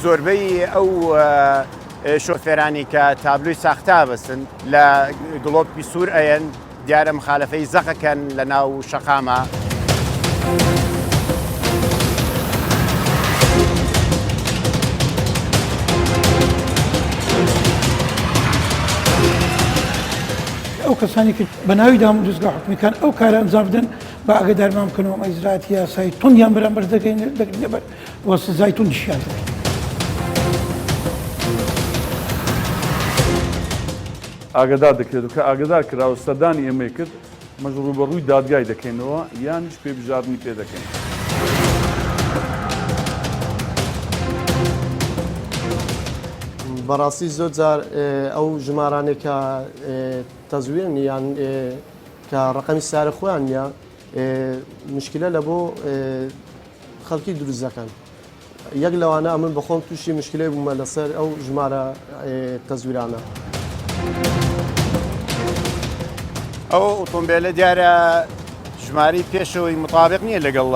زۆربەی ئەو شۆفێرانی کە تابلوی ساختا بەستن لە گڵۆپی سوور ئەیەن دیارە مخالفەی زەقەکەن لە ناو شەقامە. ئەو کەسانی کە بە ناوی دام دروستگا حکومیەکان ئەو کارە ئەنجام بدەن بە ئاگادارمان بکەنەوە ئیجراعاتی یاسایی توندیان بەرامبەر دەکەین لەبەر وە سزای توندیشیان دەکەین. ئاگادار دەکرێت و کە ئاگادار کراوە سەردانی ئێمەی کرد مەژ ڕوبەڕووی دادگای دەکەینەوە یانیش پێبژاردننی پێ دەکەین. بەڕاستی زۆر جار ئەو ژمارانێک کە تەزوێن یان کە ڕقەمی سارە خۆیان نیە مشکلە لە بۆ خەڵکی دروستەکەن. یەک لەوانە ئەمن بەخۆم تووشی مشکلەی بوومە لەسەر ئەو ژمارە تەزویرانە. ئەو ئۆتۆمبیلە دیارە ژماری پێشەوەی مطابق نییە لەگەڵ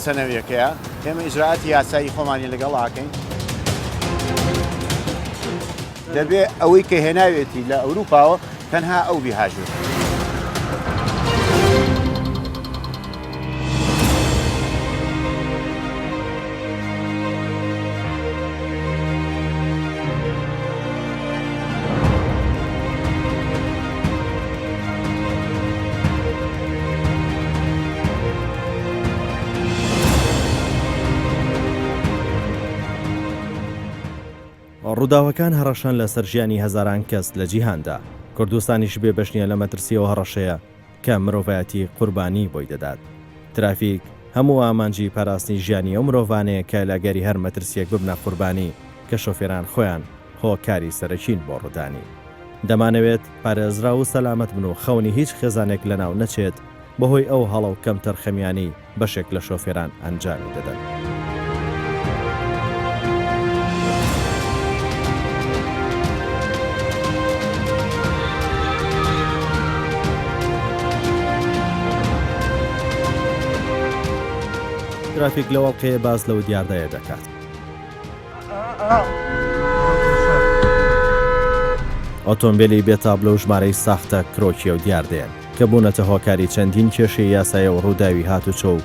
سەنەویەکەیە ئێمە ئیجراعاتی یاسایی خۆمانی لەگەڵ ئاکەین. دەبێ ئەوەی کە هێناوێتی لە ئەوروپاوە تەنها ئەو بیهاژوێت. ڕووداوەکان هەڕەشان لەسەر ژیانی هەزاران کەس لە جیهاندا. کوردستانیش بێ بەشنیە لە مەترسیەوە هەڕەشەیە کە مرۆڤایەتی قوربانی بۆی دەدات. ترافیک هەموو ئامانجی پاراستنی ژیانی ئەو مرۆڤانەیە کە لەگەری هەر مەترسیەک ببنە قوربانی کە شۆفێران خۆیان هۆکاری سەرەکین بۆ ڕوودانی. دەمانەوێت پارێزرا و سەلامەت بن و خەونی هیچ خێزانێک لەناو نەچێت بەهۆی ئەو هەڵە و کەم تەرخەمیانی بەشێک لە شۆفێران ئەنجامی دەدەن. ترافیک لە وەڵقەیە باز لەو دیاردایە دەکات. ئۆتۆمبیلی بێتابلە و ژمارەی ساختە کرۆکیە و دیاردەیەن کە بوونەتە هۆکاری چەندین کێشەی یاسایە و ڕووداوی هاتوچۆ و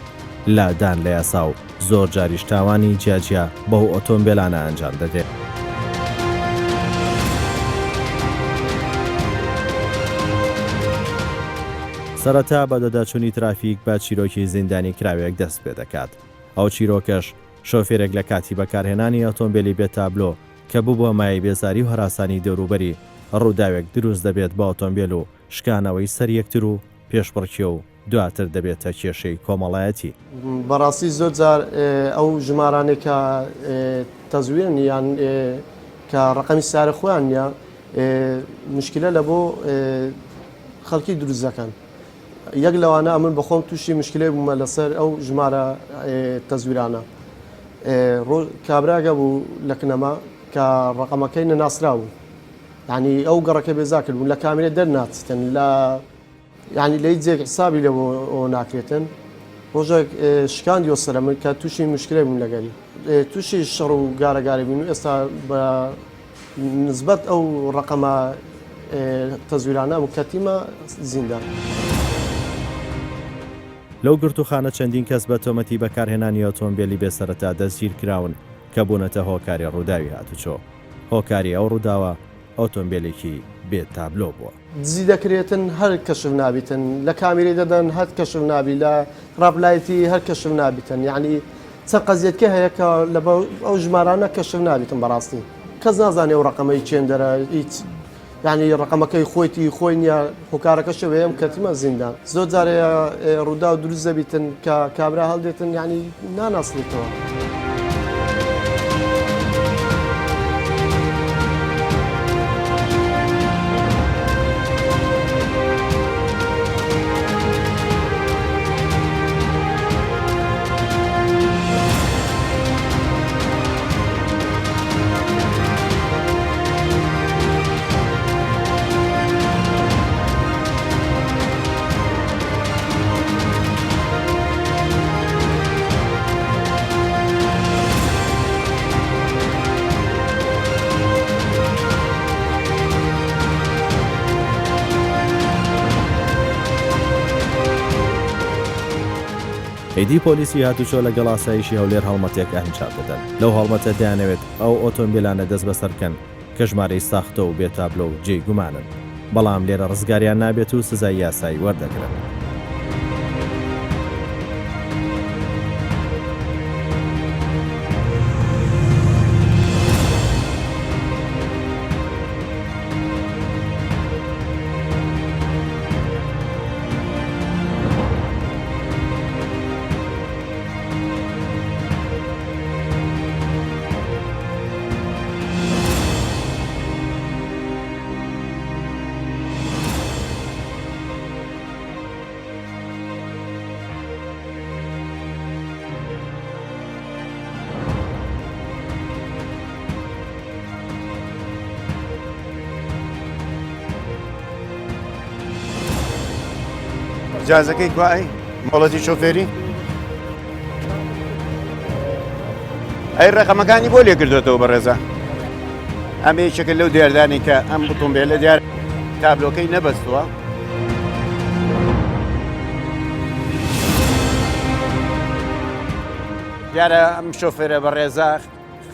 لادان لە یاسا و زۆر جاریش تاوانی جیاجیا بەو ئۆتۆمبیلانە ئەنجام دەدێت. سەرەتا بە دەداچوونی ترافیک بە چیرۆکی زیندانی کراوێک دەست پێ دەکات. ئەو چیرۆکەش شۆفێرێک لە کاتی بەکارهێنانی ئۆتۆمبیلی بێتابلۆ کە بوو بۆ مای بێزاری و هەراسانی دەوروبەری ڕووداوێک دروست دەبێت بە ئۆتۆمبیل و شکانەوەی سەر یەکتر و پێشبڕکێ و دواتر دەبێتە کێشەی کۆمەڵایەتی. بەڕاستی زۆر جار ئەو ژمارانێک کە تەزوێن یان کە ڕقەمی سارە خۆیان نیە مشکلە لە بۆ خەڵکی دروستەکەن. یەک لەوانە ئەمن بەخۆم تووشی مشکلەی بوومە لەسەر ئەو ژمارە تەزویرانە. کابراگە بوو لە کنەما کە ڕقەمەکەی نەناسرا بوو. یعنی ئەو گەڕەکە بێزا کرد بوون لە کامێرە دەرناچتن لە یعنی لە هیچ جێک حسابی لەوە ناکرێتن. ڕۆژێک شکاندیۆ سەرە من کە تووشی مشکلەی بووم لەگەری. تووشی شەڕ و گارەگاری بوون و ئێستا بە نسبەت ئەو ڕقەمە تەزویرانە مکەتیمە زیندان. لەو گرتوخانە چەندین کەس بە تۆمەتی بەکارهێنانی ئۆتۆمبیلی بێسەرەتا دەستگیر کراون کە بوونەتە هۆکاری ڕووداوی هاتوچۆ. هۆکاری ئەو ڕووداوە ئۆتۆمبیلێکی بێتابلۆ بووە. دزی دەکرێتن هەر کەشف نابیتن لە کامیرەی دەدەن هەر کەشف نابی لە ڕابلایەتی هەر کەشف نابیتن. یعنی چەند قەزیەتکە هەیە کە لە ئەو ژمارانە کەشف نابیتن بەڕاستی. کەس نازانێ ئەو ڕقەمەی چێندەرە هیچ یعنی ڕقەمەکەی خۆی نییە هۆکارەکە شەوەیەم کەتیمە زیندان. زۆر جارێ ڕوودا و دروست دەبیتن کە کابرا هەڵدێتن یعنی ناناسلیتەوە. ئەیدی پۆلیسی هاتوچۆ لەگەڵ ئاسایشی هەولێر هەڵمەتێک ئەنجام دەدەن لەو هەڵمەتە دەیانەوێت ئەو ئۆتۆمبیلانە دەست بەسەرکەن کە ژمارەی ساختە و بێتابلە و جێی گومانن بەڵام لێرە ڕزگاریان نابێت و سزای یاسایی وەردەگرن. جازەکەی کوای مۆڵەتی شۆفێری ئەی ڕقەمەکانی بۆ لێ کردوێتەوە بەڕێزە ئەم یەکێکە لەو دیاردانی کە ئەم ئۆتۆمبیلە دیار تابلۆکەی نەبەستووە دیارە ئەم شۆفێرە بەڕێزە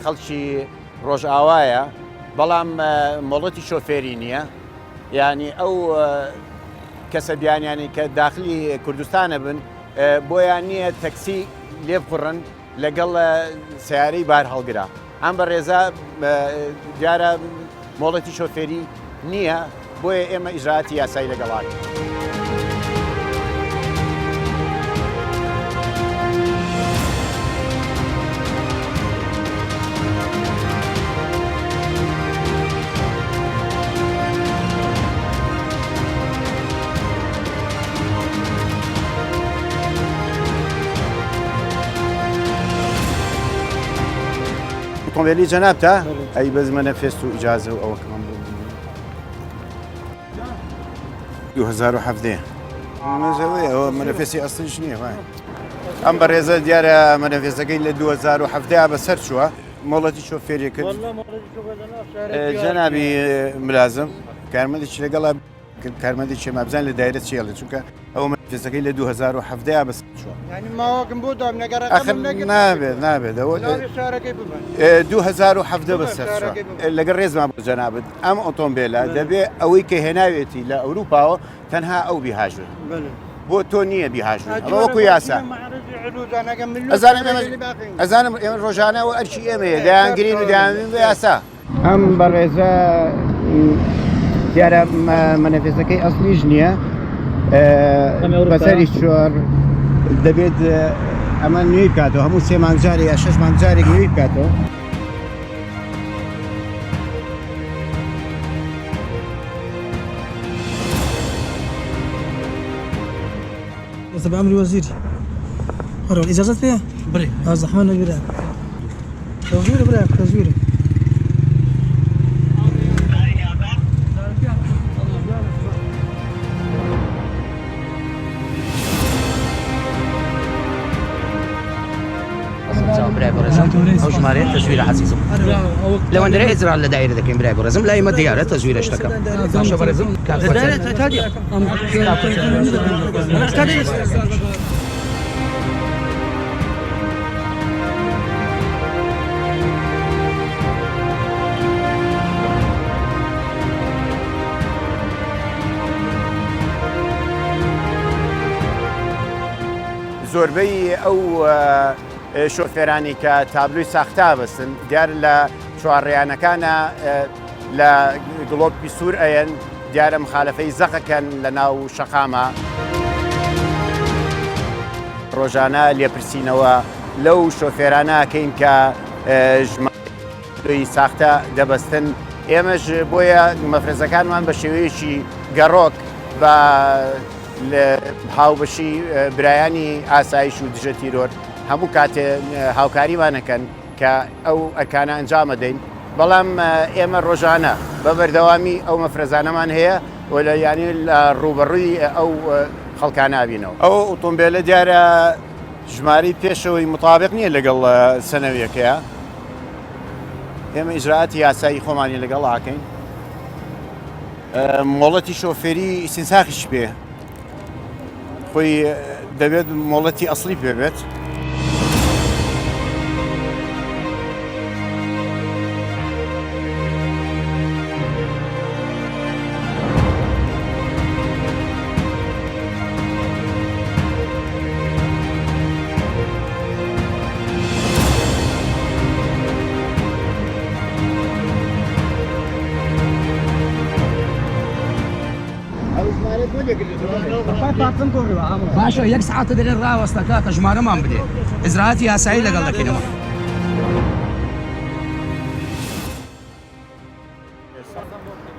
خەڵکی ڕۆژئاوایە بەڵام مۆڵەتی شۆفێری نییە یعنی ئەو کەسە بیانیانی کە داخلی کوردستانە بن بۆیان نییە تەکسی لێ بخڕن لەگەڵ سیارەی بار هەڵگرا ئەم بە ڕێزە دیارە مۆڵەتی شۆفێری نییە بۆیە ئێمە ئیجراعاتی یاسایی لەگەڵاک. ئۆتۆمبیلی جەنابتە ئەی بەزمەنە فێست و ئیجازە و ئەوەکەمان بۆ 2017 مەزەوەی ئەوە مەنەفێسی ئەسلیش نییە ئەم بەڕێزە دیارە مەنەفێسەکەی لە 2017 بەسەر چووە مۆڵەتی شۆفێری کرد جەنابی ملازم کارمەندێکی لەگەڵا کارمەندێکی مابزان لە دایرە چێڵێ چونکە ئەو مەنەفێسەکەی لە 2017 بەسەر چووە ماوەکم بۆ دام نابێت 2017 بەسەر لەگەڵ ڕێزمان بۆ جەنابێت ئەم ئۆتۆمبیلە دەبێت ئەوەی کە هێناوێتی لە ئەوروپاوە تەنها ئەو بیهاژون بۆ تۆ نییە بیهاژون وەکو یاسا ئەزانم ئێمە ڕۆژانە و ئەرچی ئێمەیە دایانگرین و دایانین بە یاسا ئەم بەڕێزە دیارە مەنەفێسەکەی ئەسلیش نییە بەسەری چۆر دەبێت ئەمە نوێی بکاتەوە هەموو 3 مانگجارێک یا 6 مانگجارێک نوێی بکاتەوە بأمر وزيري هرول إجازة فيها؟ بري هذا زحمة كبيرة تزوير بري تزوير برای برزم او ژمارە تەزویرە حەزیزم لەوەندەرە ئێزرال لە دایرە دەکەین برای برزم لای ئێمە دیارە تەزویرەش دەکەم باشە بەرزم زۆربەی ئەو شۆفێرانی کە تابلوی ساختا بستن دیار لە چوارڕێیانەکانە لە گڵۆپی سوور ئەیەن دیارە مخالەفەی زەقەکەن لە ناو شەقامە ڕۆژانە لێپرسینەوە لەو شۆفێرانەکەین کە ژمارەی ساختە دەبەستن ئێمەش بۆیە مەفرەزەکانمان بە شێوەیەکی گەڕۆک بە هاوبەشی برایانی ئاسایش و دژە تیرۆر هەموو کاتێ هاوکاریمانەکەن کە ئەو ئەرکانە ئەنجامە دەین بەڵام ئێمە ڕۆژانە بە بەردەوامی ئەو مەفرەزانەمان هەیە و لە یانی لە ڕوبەڕووی ئەو خەڵکانە بینەوە ئەو ئۆتۆمبیلە دیارە ژماری پێشەوەی مطابق نییە لەگەڵ سەنەویەکەیە ئێمە ئیجراعاتی یاسایی خۆمانی لەگەڵ ئاکەین مۆڵەتی شۆفێری ئیسینساخیش پێ خۆی دەبێت مۆڵەتی ئەسڵی پێبێت. باشە یەک ساعتە دەرێت ڕاوەستەکە کە ژمارەمان بدێ ئزراعەتی یاسایی لەگەڵ دەکەینەوە.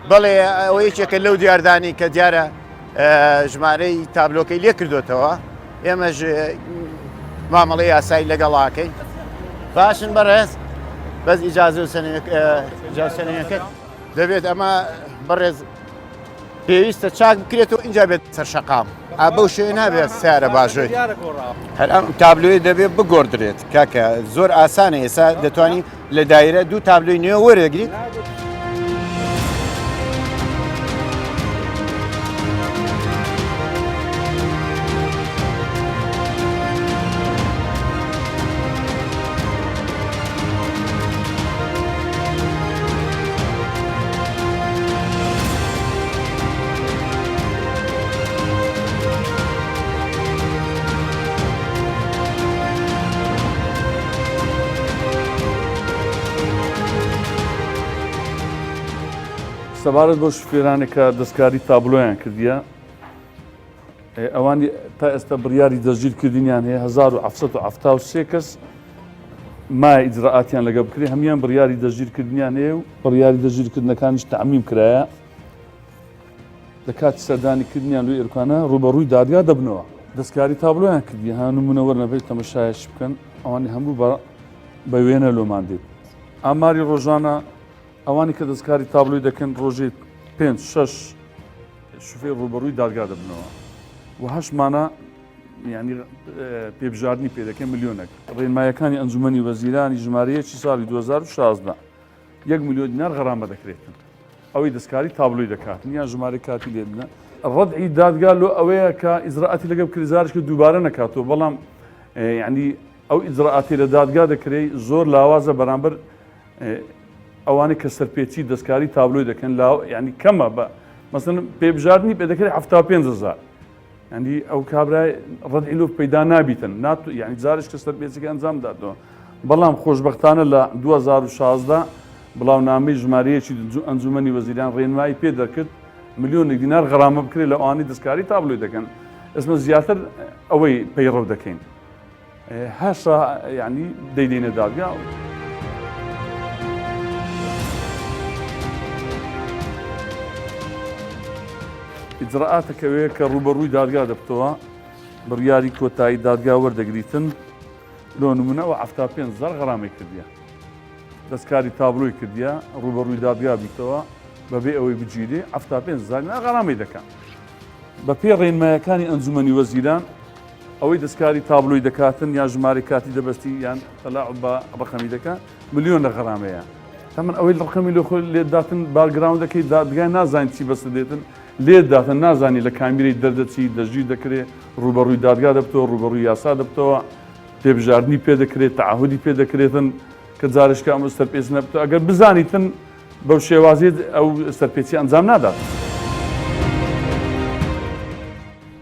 بەڵێ ئەوە یەکێکە لەو دیاردانی کە دیارە ژمارەی تابلۆکەی لێ کردوێتەوە، ئێمەش مامەڵی یاسایی لەگەڵاکەین. باشن بەڕێز بەس ئیجازە سەنەکەت دەبێت ئەمە بەڕێز پێویستە چاک بکرێتەوە اینجا بێت سەر شەقام بەو شوێ نابێت سیارە باشۆی هەر ئەم تابلۆی دەبێت بگۆڕدرێت کاکە زۆر ئاسانە ئێستا دەتوانانی لە دایرە دوو تابلۆی نوێ وەرەگریت. سەبارەت بۆ شوفێرانێکە دەستکاری تابلۆیان کردیە، ئەوانی تا ئێستا بڕیاری دەستگیرکردنیان هەیە 1970 کەس مای ئیجراعاتیان لەگە بکرێ، هەمیان بڕیاری دەستگیرکردنیان هەیە و بڕیاری دەستگیرکردنەکانیش تەعمیم کرایە. لە کاتی سەردانیکردنیان لەوێ ئێرکانە ڕوبەڕووی دادگا دەبنەوە. دەستکاری تابلۆیان کردی ها نمونە وەرنەبێت تەمەشایش بکەن، ئەوانی هەموو بە وێنە لۆمان دێت. ئاماری ڕۆژانە ئەوانی کە دەستکاری تابلۆی دەکەن ڕۆژێت 5-6 شوفێر ڕوبەڕووی دادگا دەبنەوە و هەشمانە ینی پێبژاردننی پێدەکەن ملیۆنێک. ڕێنمایەکانی ئەنجومەنی وەزیرانی ژمارەیەکی ساڵی 2016 1 ملیۆن دینار غەرامە دەکرێتن ئەوەی دەستکاری تابلۆی دەکاتن یان ژمارە کاتی لێدنە. ڕەدعی دادگا لۆ ئەوەیە کە ئیجراعاتی لەگەڵ کریزارش کە دووبارە نەکاتەوە، بەڵام ینی ئەو ئیجراعاتی لە دادگا دەکرێت زۆر لاوازە بەرامبەر ئەوانەی کە سەرپێچی دەستکاری تابلۆی دەکەن ینی کەمە بە مەسەڵەن پێبژاردننی پێ دەکرێت 75,000 ینی ئەو کابرای ڕەدعی لۆ پەیدا نابیتن ینی جارش کە سەرپێچەکە ئەنجام دادەوە. بەڵام خۆشبەختانە لە 2016 بڵاونامەی ژمارەیەکی ئەنجومەنی وەزیران ڕێنمایی پێ دەکرد ملیۆنێک دینار غەرامە بکرێت لە ئەوانەی دەستکاری تابلۆی دەکەن. ئێسمە زیاتر ئەوەی پەیڕەو دەکەین هەشا ینی دەیدێنە دادگا. ئیجراعاتەکەوەیە کە ڕوبەڕووی دادگا دەبتەوە بڕیاری کۆتایی دادگا وەردەگریتن لۆ نمونەوە 75,000 غەرامی کردیە دەستکاری تابلۆی کردیە ڕوبەڕووی دادگا بیتەوە بەبێ ئەوەی بگیرێ 75,000 غەرامی دەکەن. بە پێ ڕێنمایەکانی ئەنجومەنی وەزیران ئەوەی دەستکاری تابلۆی دەکاتن یا ژمارە کاتی دەبەستی یان تەلاعوب بە ڕقەمی دەکات ملیۆن لە غەرامەیە. تەمەن ئەوەی ڕقەمی لە خۆی لێداتن باگراوندەکەی دادگای نازانین چی بەستە دێتن لێداتن نازانی لە کامیرەی دەردەچی دەژی دەکرێت ڕوبەڕووی دادگا دەبتەوە ڕوبەڕووی یاسا دەبتەوە پێبژاردننی پێ دەکرێت تەعاهودی پێ دەکرێتن کە جارشکە ئەمە سەرپێچ نەبتەوە ئەگەر بزانیتن بەو شێوازیت ئەو سەرپێچی ئەنجام نادات.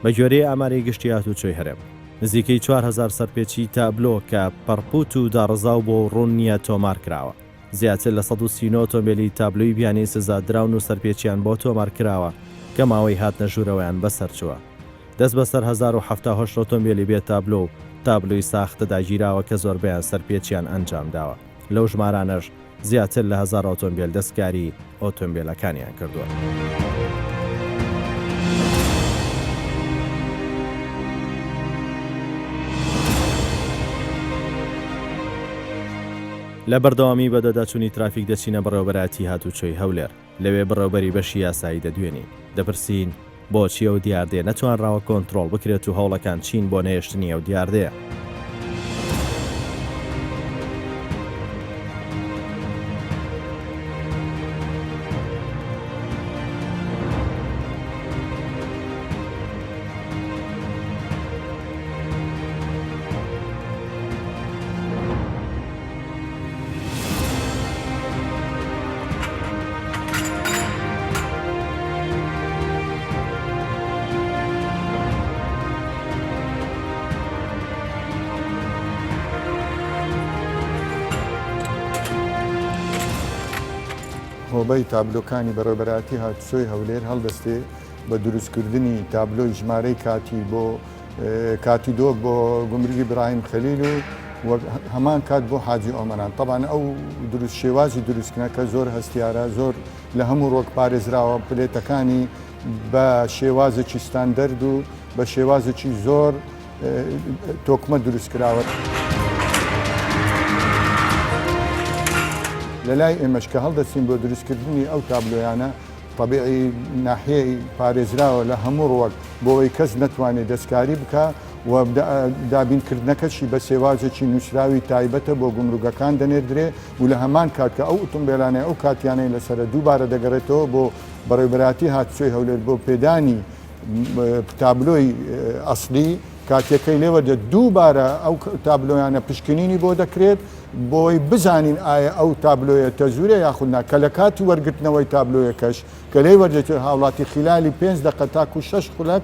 بە گوێرەی ئامارەی گشتی هاتوچۆی هەرێم نزیکەی 4,000 سەرپێچی تابلۆ کە پەرپوت و داڕزاو بۆ ڕوون نییە تۆمار کراوە. زیاتر لە 130 ئۆتۆمبیلی تابلۆی بیانی سزادراون و سەرپێچیان بۆ تۆمار کراوە کە ماوەی هاتنە ژوورەوەیان بەسەرچووە. دەست بەسەر 1970 ئۆتۆمبیلی بێت تابلۆ و تابلۆی ساختە داگیراوە کە زۆربیان سەرپێچیان ئەنجام داوە. لەو ژمارانەش زیاتر لە 1000 ئۆتۆمبیل دەستکاری ئۆتۆمبیلەکانیان کردووە. لە بەردەوامی بەدەداچوونی ترافیک دەچینە بەڕێوەبەراتی هاتوچۆی هەولێر لەوێ بەڕێوەبەری بەشی یاسایی دەدوێنین دەپرسین بۆچی ئەو دیاردێ نەتوانراوە کۆنتترۆل بکرێت و هەوڵەکان چین بۆ نەهێشتنی ئەو دیاردەیە. هۆبەی تابلۆکانی بەڕێوەبەراتی هاتوچۆی هەولێر هەڵدەستێ بە دروستکردنی تابلۆی ژمارەی کاتی بۆ کاتی دۆ بۆ گومرگی براهیم خەلیل و هەمان کات بۆ حاجی ئۆمەران طبعاً ئەو شێوازی دروستکردنەکە زۆر هەستیارە زۆر لە هەموو ڕۆک پارێزراوە پلێتەکانی بە شێوازێکی ستاندەرد و بە شێوازێکی زۆر تۆکمە دروستکراوە. لە لای ئێمەش کە هەڵدەچین بۆ دروستکردنی ئەو تابلۆیانە طبیعی ناحیەی پارێزراوە لە هەموو ڕۆک بۆەوەی کەس نەتوانێت دەستکاری بکە و دابینکردنەکەشی بە سێوازێکی نووسراوی تایبەتە بۆ گومرگەکان دەنێردرێ و لە هەمان کات کە ئەو ئۆتۆمبیلانەی ئەو کاتیانەی لەسرە دووبارە دەگەڕێتەوە بۆ بەڕێوەبەراتی هاتوچۆی هەولێر بۆ پێدانی تابلۆی ئەسلی کاتێکەکەی لێوەدە دووبارە ئەو تابلۆیانە پشکنینی بۆ دەکرێت بۆی بزانین ئایا ئەو تابلۆیە تەزورە یاخودنا کە لە کاتی وەرگرتنەوەی تابلۆیەکەش کە لێ وەرجێت هاوڵاتی خلالی 5 دقە تاکو 6 خولەک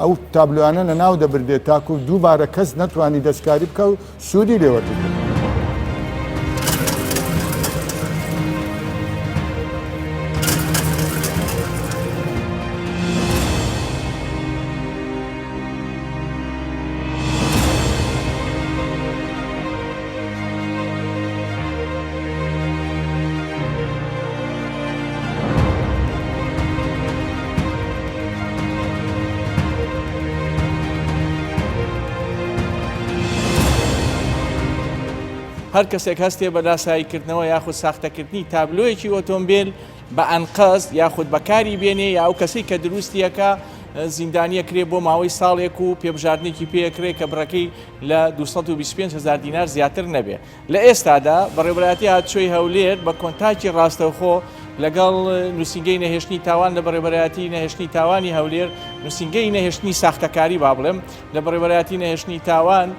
ئەو تابلوانە لە ناو دەبردێت تاکو دووبارە کەس نەتوانی دەستکاری بکە و سوودی لێوەردەگرێت. هەر کەسێک هەستێ بە لاساییکردنەوە یاخود ساختەکردنی تابلۆیەکی ئۆتۆمبیل بە ئەنقەست یاخود بەکاری بێنێ یا ئەو کەسی کە دروستیەکە زیندانیە کرێ بۆ ماوەی ساڵێک و پێبژاردنێکی پێکرێ کە بڕەکەی لە 225,000 دینار زیاتر نەبێ. لە ئێستادا بەڕێوەبەراتی هاتوچۆی هەولێر بە کۆنتاکی ڕاستەوخۆ لەگەڵ نووسینگەی نەهێشتنی تاوان لە بەڕێوەبەراتی نەهێشتنی تاوانی هەولێر نووسینگەی نەهێشتنی ساختەکاری با بڵێم لە بەڕێوەبەراتی نەهێشتنی تاوان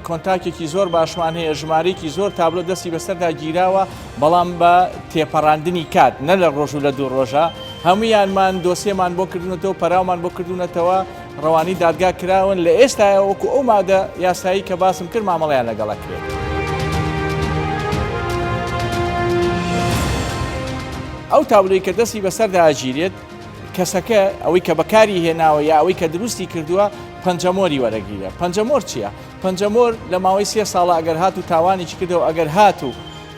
کۆنتاکێکی زۆر باشمان هەیە ژمارەیەکی زۆر تابلۆ دەستی بەسەردا گیراوە بەڵام بە تێپەڕاندنی کات نە لە ڕۆژ و لە دوو ڕۆژە هەمویانمان دۆسێمان بۆ کردوونەتەوە پەراومان بۆ کردوونەتەوە ڕەوانی دادگا کراون لە ئێستا وەکو ئەو مادە یاسایی کە باسم کرد مامەڵیان لەگەڵە کرێت. ئەو تابلۆی کە دەستی بەسەردا ئاگیرێت کەسەکە ئەوەی کە بەکاری هێناوە یا ئەوەی کە دروستی کردووە پەنجەمۆری وەرەگیرە. پەنجەمۆر چییە؟ پەنجەمۆر لە ماوەی 3 ساڵە ئەگەر هات و تاوانێکی کردەوە ئەگەر هات و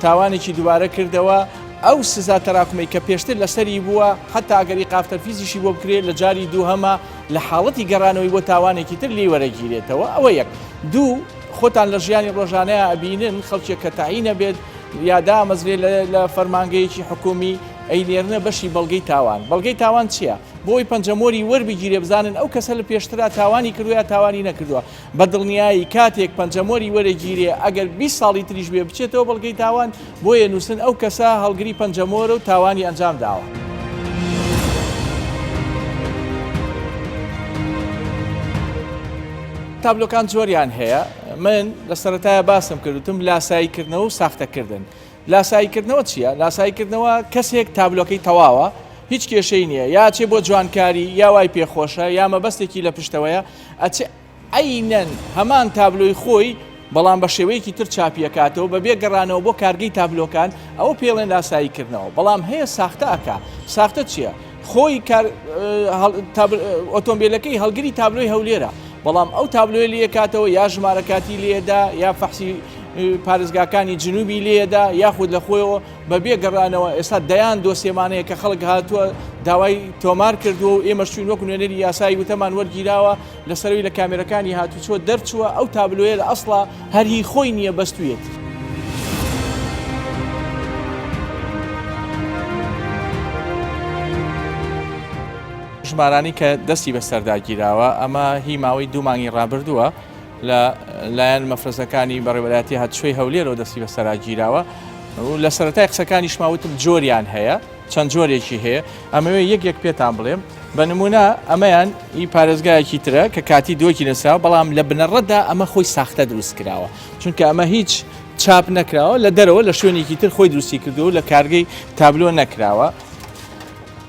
تاوانێکی دووبارە کردەوە ئەو سزا تەراکمی کە پێشتر لەسەری بووە حتا ئەگەری قافتەرفیزیشی بۆ بکرێت لە جاری دووهەمە لە حاڵەتی گەڕانەوەی بۆ تاوانێکی تر لێ وەرەگیرێتەوە. ئەوە یەک. دوو خۆتان لە ژیانی ڕۆژانەیە ئەبینن خەڵکێک کە تاعینە بێت یادا ئەمەزرێ لە فەرمانگەیەکی حکومی ئەیلێرنە بەشی بەڵگەی تاوان. بەڵگەی تاوان چییە؟ بۆی پەنجەمۆری وەربگیرێ بزانن ئەو کەسە لە پێشترا تاوانی کردو یا تاوانی نەکردووە. بە دڵنیایی کاتێک پەنجەمۆری وەرەگیرێ ئەگەر 20 ساڵی تریش بێ بچێتەوە بەڵگەی تاوان بۆیە نووسن ئەو کەسە هەڵگری پەنجەمۆرە و تاوانی ئەنجام داوە. تابلۆکان زۆریان هەیە. من لە سەرەتایە باسم کردوتم لاساییکردنەوە و ساختەکردن. لاساییکردنەوە چییە؟ لاساییکردنەوە کەسێک تابلۆکەی تەواوە هیچ کێشەی نییە یا چێ بۆ جوانکاری یا وای پێخۆشە یا مەبەستێکی لە پشتەوەیە ئەچێ ئەینەن هەمان تابلۆی خۆی بەڵام بە شێوەیەکی تر چاپیەکاتەوە بەبێ گەڕانەوە بۆ کارگەی تابلۆکان ئەوە پێڵێن لاساییکردنەوە. بەڵام هەیە ساختە ئەکا. ساختە چییە؟ خۆی ئۆتۆمبیلەکەی هەڵگری تابلۆی هەولێرە بەڵام ئەو تابلۆی لێکاتەوە یا ژمارەکاتی لێدا یا فەحسی پارێزگاکانی جنوبی لێدا یاخود لە خۆیەوە بەبێ گەڕانەوە. ئێستا دەیان دۆسێمانەیە کە خەڵک هاتووە داوای تۆمار کردووە و ئێمە شوین وەکو نوێنەری یاسایی وتەمان وەرگیراوە لەسەروی لە کامێرەکانی هاتوچۆ دەرچووە ئەو تابلۆیە لە ئەسڵا هەری خۆی نییە بەستوێت. ژمارانی کە دەستی بەسەرداگیراوە ئەمە هی ماوەی 2 مانگی ڕابردووە لە لایەن مەفرەزەکانی بەڕێوەبەراتی هاتوچۆی هەولێرەوە دەستی بەسەراگیراوە و لە سەرەتای قسەکانی شماوتم جۆریان هەیە چەند جۆرێکی هەیە ئەمەوێ یەک پێتان بڵێم بە نمونە ئەمەیان ئی پارێزگایەکی ترە کە کاتی دۆکی نەساوە بەڵام لە بنەڕەتدا ئەمە خۆی ساختە دروست کراوە چونکە ئەمە هیچ چاپ نەکراوە لە دەرەوە لە شوێنێکی تر خۆی دروستی کردو لە کارگەی تابلۆ نەکراوە.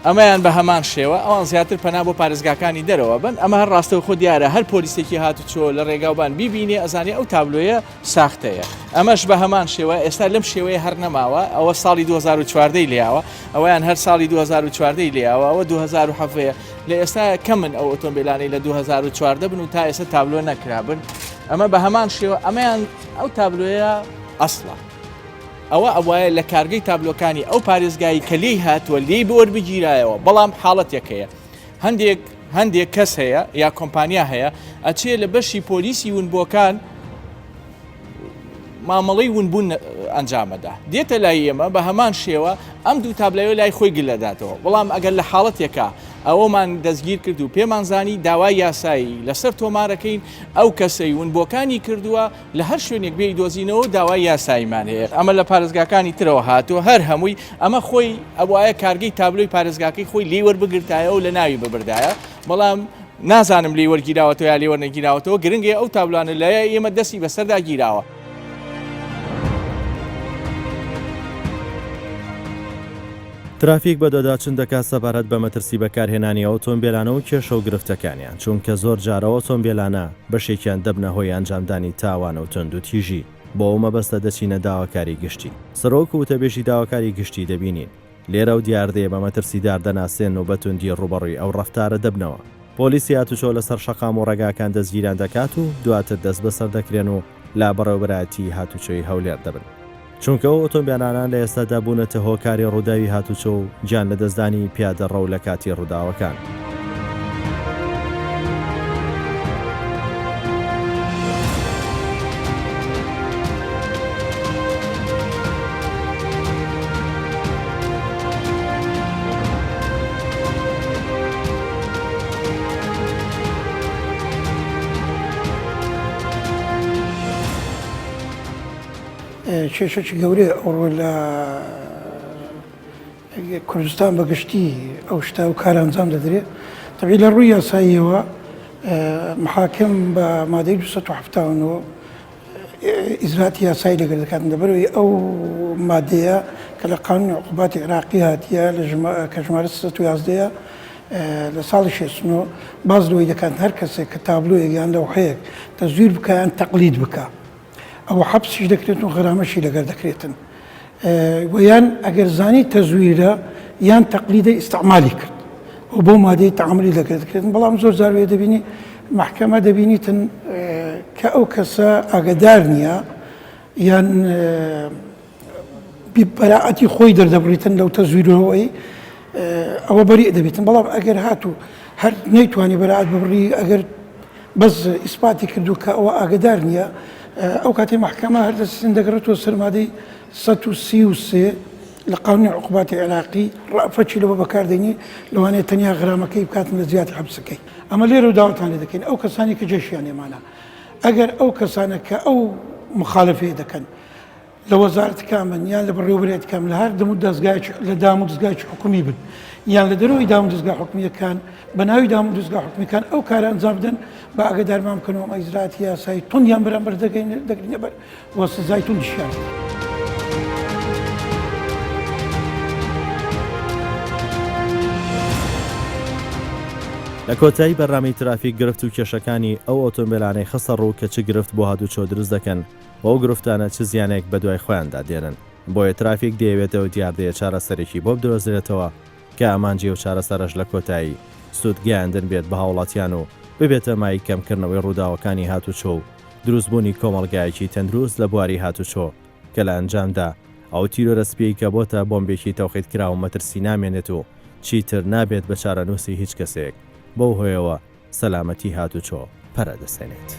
ئەمەیان بە هەمان شێوە ئەوان زیاتر پەنا بۆ پارێزگاکانی دەرەوە بن ئەمە هەر ڕاستەوە خۆ دیارە هەر پۆلیسێکی هاتوچۆ لە ڕێگاوبان بیبینێ ئەزانێ ئەو تابلۆیە ساختەیە ئەمەش بە هەمان شێوە ئێستا لەم شێوەیە هەر نەماوە ئەوە ساڵی 2014 لیاوە ئەویان هەر ساڵی 2014 لیاوە ئەوە 2007 لە ئێستا کەمن ئەو ئۆتۆمبیلانەی لە 2014 بن و تا ئێستا تابلۆ نەکرابن ئەمە بە هەمان شێوە ئەمەیان ئەو تابلۆیە ئەسڵە ئەوە ئەوایە لە کارگەی تابلۆکانی ئەو پارێزگایی کە لێی هاتووە لێی بۆوەربگیرایەوە بەڵام حاڵەتێکەیە هەندێک کەس هەیە یا کۆمپانیا هەیە ئەچێ لە بەشی پۆلیسی ونبووەکان مامەڵەی ونبوون ئەنجامەدا دێتە لای ئێمە بە هەمان شێوە ئەم دوو تابلۆیە لای خۆی گلەداتەوە بەڵام ئەگەر لە حاڵەتێکە ئەوەمان دەستگیر کرد و پێمان زانی داوای یاسایی لەسەر تۆمارەکەین ئەو کەسەی ونبووەکانی کردووە لە هەر شوێنێک بێ دۆزینەوە داوای یاساییمان هەیە ئەمە لە پارێزگاکانی ترەوە هاتووە هەر هەمووی ئەمە خۆی ئەوایە کارگەی تابلۆی پارێزگاکەی خۆی لێ وەربگرتایە و لە ناوی ببردایە بەڵام نازانم لێ وەرگیراوەتەوە یا لێ وەرنەگیراوەتەوە گرنگێ ئەو تابلوانە لایە ئێمە دەستی بەسەردا گیراوە. ترافیک بە دۆداچن دەکات سەبارەت بە مەترسی بەکارهێنانی ئۆتۆمبیلانە و کێشە و گرفتەکانیان چونکە زۆر جارە ئۆتۆمبیلانە بەشێکیان دەبنە هۆی ئەنجامدانی تاوانە و تند و تیژی بۆ ئەو مەبەستە دەچینە داواکاری گشتی سەرۆک و وتەبێژی داواکاری گشتی دەبینین لێرە و دیاردەیە بە مەترسیدار دەناسێن و بەتوندی ڕوبەڕووی ئەو ڕەفتارە دەبنەوە پۆلیسی هاتوچۆ لەسەر شەقام و ڕێگاکان دەستگیران دەکات و دواتر دەست بەسەر دەکرێن و لا بەڕێوەبەتی هاتوچۆی هەولێر دەبن چونکە ئەو ئۆتۆمبیلانان لە ئێستادا بوونەتە هۆکاری ڕووداوی هاتوچۆ و گیان لە دەستدانی پیادە ڕەو لە کاتی ڕووداوەکان. کێشەی گەورەی ئەوڕۆ لە کوردستان بەگشتی ئەو شتا و کار ئەنجام دەدرێت تەبیعی لە ڕووی یاساییەوە محاکم بە مادەی 279 ئیزراتی یاسایی لەگەر دەکاتن لەبەرەوەی ئەو مادەیە کە لە قانونی عقوباتی عێراقی هاتیە کە ژمارە 311 لە ساڵی 69 باز لەوەی دەکات هەر کەسێک کە تابلۆیەک یان لەوحەیەک تەزویر بکە یان تەقلید بکە ئەوە حەبسیش دەکرێت و غەرامەشی لەگەر دەکرێتن ویان ئەگەر زانی تەزویرە یان تەقلیدە ئیستعمالی کرد و بۆ مادەی تەعاملی لەگەر دەکرێتن بەڵام زۆر جارێ دەبینی محکەمە دەبینیتن کە ئەو کەسە ئاگادار نییە یان بەراعەتی خۆی دەردەبڕیتن لەو تەزویرەوەی ئەوە بەریء دەبێتن بەڵام ئەگەر هاتوو هەر نەیتوانی بەراعەت ببڕی ئەگەر بەس ئیسپاتی کردو کە ئەوە ئاگادار نییە ئەو کاتی محکەمە هەر دەستن دەگەڕێتەوە سەر مادەی 133 لە قانونی عقوباتی عێراقی ڕەفەتی لەوە بەکاردێنی لەوانەیە تەنیا غرامەکەی بکاتن لە زیاتی حەبسەکەی ئەمە لێرە و داوەتان لێ دەکەین ئەو کەسانی کە جێشیان ێمانە ئەگەر ئەو کەسانە کە ئەو مخالفەیە دەکەن لە وەزارەتەکان بن یان لە بەڕێوەبەرێتەکان لە هەر دەمو لە دام و دەستگای حکومی بن یان لە دەرەوەی دام و دەستگای حکومیەکان بە ناوی دام و دەستگای حکومیەکان ئەو کارە ئەنجام بدەن بە ئاگادارمان بکەنەوە ئیجراتی یاسایی توندیان بەرامبەر دەگرینە بەر وە سزای توندیشیان. لە کۆتایی بەرنامەی ترافیک گرفت و کێشەکانی ئەو ئۆتۆمبیلانەی خستە ڕوو کە چ گرفت بۆ هاتوچۆ دروست دەکەن بۆ ئەو گرفتانە چ زیانێک بە دوای خۆیاندا دێنن بۆیە ترافیک دەیەوێتەوە دیاردەیە چارەسەرێکی بۆ بدرۆزرێتەوە کە ئامانجی و چارەسەرش لە کۆتایی سوودگەیاندن بێت بە هاوڵاتیان و ببێتە مای کەمکردنەوەی ڕووداوەکانی هاتوچۆ و دروستبوونی کۆمەڵگایەکی تەندروست لە بواری هاتوچۆ کە لە ئەنجامدا ئەو تیرۆرەسپی کە بۆتە بۆمبێکی تەوقیتکرا و مەترسی نامێنێت و چیتر نابێت بە چارەنووسی هیچ کەسێک بەو هۆیەوە سەلامەتی هاتوچۆ پەرە دەسێنێت.